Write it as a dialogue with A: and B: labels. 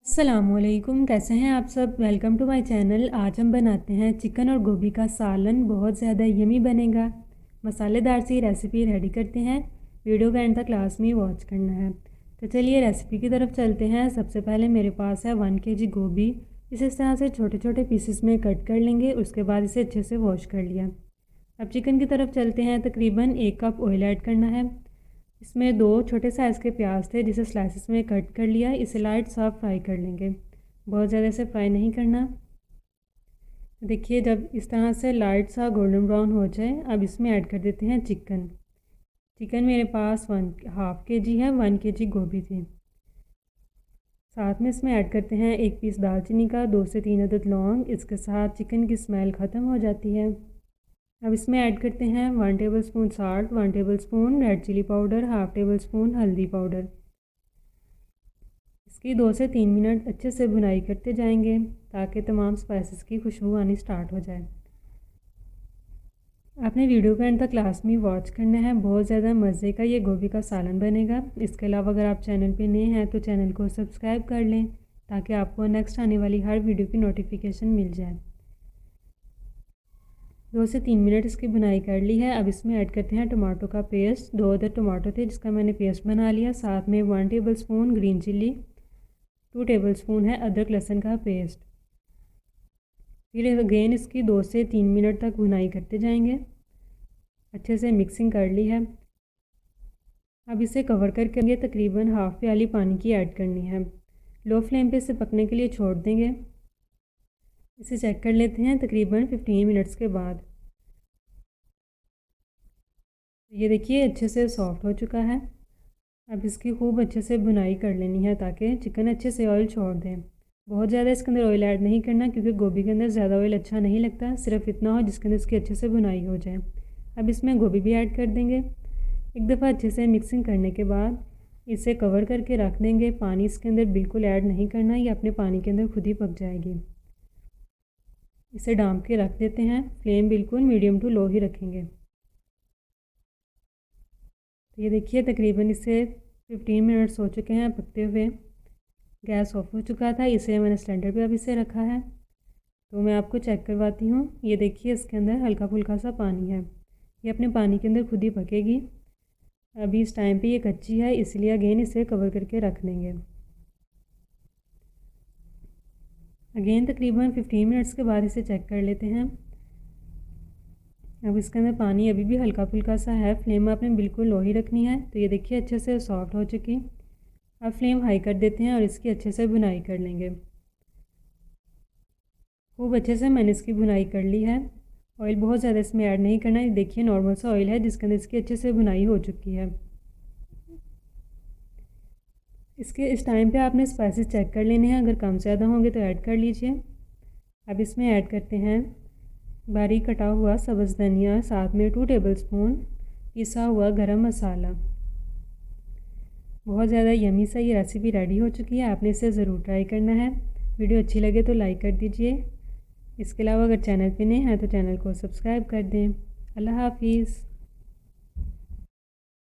A: अस्सलामुअलैकुम, कैसे हैं आप सब। Welcome to my channel. आज हम बनाते हैं चिकन और गोभी का सालन। बहुत ज़्यादा यमी बनेगा। मसालेदार सी रेसिपी रेडी करते हैं। वीडियो का एंड तक क्लास में वॉच करना है। तो चलिए रेसिपी की तरफ चलते हैं। सबसे पहले मेरे पास है 1 kg गोभी। इस तरह से छोटे छोटे पीसेस में कट कर लेंगे। उसके बाद इसे अच्छे से वॉश कर लिया। अब चिकन की तरफ चलते हैं। तकरीबन 1 कप ऑयल ऐड करना है। इसमें 2 छोटे साइज़ के प्याज थे जिसे स्लाइसिस में कट कर लिया। इसे लाइट सा फ्राई कर लेंगे, बहुत ज़्यादा से फ्राई नहीं करना। देखिए जब इस तरह से लाइट सा गोल्डन ब्राउन हो जाए, अब इसमें ऐड कर देते हैं चिकन। चिकन मेरे पास 1/2 kg है। 1 kg गोभी थी। साथ में इसमें ऐड करते हैं 1 पीस दालचीनी का, 2 से 3 अदद लौंग। इसके साथ चिकन की स्मेल ख़त्म हो जाती है। अब इसमें ऐड करते हैं 1 tablespoon salt, 1 tablespoon red chilli powder, 1/2 tablespoon हल्दी पाउडर। इसकी 2 से 3 मिनट अच्छे से भुनाई करते जाएंगे ताकि तमाम स्पाइसेस की खुशबू आनी स्टार्ट हो जाए। आपने वीडियो का एंड तक क्लास में वॉच करना है। बहुत ज़्यादा मज़े का ये गोभी का सालन बनेगा। इसके अलावा अगर आप चैनल पे नए हैं तो चैनल को सब्सक्राइब कर लें ताकि आपको नेक्स्ट आने वाली हर वीडियो की नोटिफिकेशन मिल जाए। 2 से 3 मिनट इसकी बुनाई कर ली है। अब इसमें ऐड करते हैं टमाटो का पेस्ट। 2 अदर टमाटो थे जिसका मैंने पेस्ट बना लिया। साथ में 1 टेबलस्पून ग्रीन चिल्ली, 2 टेबलस्पून है अदरक लहसुन का पेस्ट। फिर अगेन इसकी 2 से 3 मिनट तक भुनाई करते जाएंगे। अच्छे से मिक्सिंग कर ली है। अब इसे कवर करके तकरीबन हाफ़ प्याली पानी की ऐड करनी है। लो फ्लेम पे इसे पकने के लिए छोड़ देंगे। इसे चेक कर लेते हैं तकरीबन 15 मिनट्स के बाद। ये देखिए अच्छे से सॉफ्ट हो चुका है। अब इसकी खूब अच्छे से भुनाई कर लेनी है ताकि चिकन अच्छे से ऑयल छोड़ दें। बहुत ज़्यादा इसके अंदर ऑयल ऐड नहीं करना क्योंकि गोभी के अंदर ज़्यादा ऑयल अच्छा नहीं लगता। सिर्फ इतना हो जिसके अंदर इसकी अच्छे से भुनाई हो जाए। अब इसमें गोभी भी ऐड कर देंगे। एक दफ़ा अच्छे से मिक्सिंग करने के बाद इसे कवर करके रख देंगे। पानी इसके अंदर बिल्कुल ऐड नहीं करना, ये अपने पानी के अंदर खुद ही पक जाएगी। इसे ढाँप के रख देते हैं। फ्लेम बिल्कुल मीडियम टू लो ही रखेंगे। तो ये देखिए तकरीबन इसे 15 मिनट्स हो चुके हैं पकते हुए। गैस ऑफ हो चुका था। इसे मैंने सिलेंडर पे अब इसे रखा है तो मैं आपको चेक करवाती हूँ। ये देखिए इसके अंदर हल्का फुल्का सा पानी है। ये अपने पानी के अंदर खुद ही पकेगी। अभी इस टाइम पे ये कच्ची है इसलिए अगेन इसे कवर करके रख देंगे। अगेन तकरीबन 15 मिनट्स के बाद इसे चेक कर लेते हैं। अब इसके अंदर पानी अभी भी हल्का फुल्का सा है। फ्लेम आपने बिल्कुल लो ही रखनी है। तो ये देखिए अच्छे से सॉफ्ट हो चुकी। अब फ्लेम हाई कर देते हैं और इसकी अच्छे से भुनाई कर लेंगे। खूब अच्छे से मैंने इसकी भुनाई कर ली है। ऑयल बहुत ज़्यादा इसमें ऐड नहीं करना। ये देखिए नॉर्मल सा ऑयल है जिसके अंदर इसकी अच्छे से भुनाई हो चुकी है। इसके इस टाइम पे आपने स्पाइसेस चेक कर लेने हैं। अगर कम ज़्यादा होंगे तो ऐड कर लीजिए। अब इसमें ऐड करते हैं बारीक कटा हुआ सब्ज़ धनिया, साथ में 2 टेबलस्पून पिसा हुआ गरम मसाला। बहुत ज़्यादा यमी सा ये रेसिपी रेडी हो चुकी है। आपने इसे ज़रूर ट्राई करना है। वीडियो अच्छी लगे तो लाइक कर दीजिए। इसके अलावा अगर चैनल पे नए हैं तो चैनल को सब्सक्राइब कर दें। अल्लाह हाफिज़।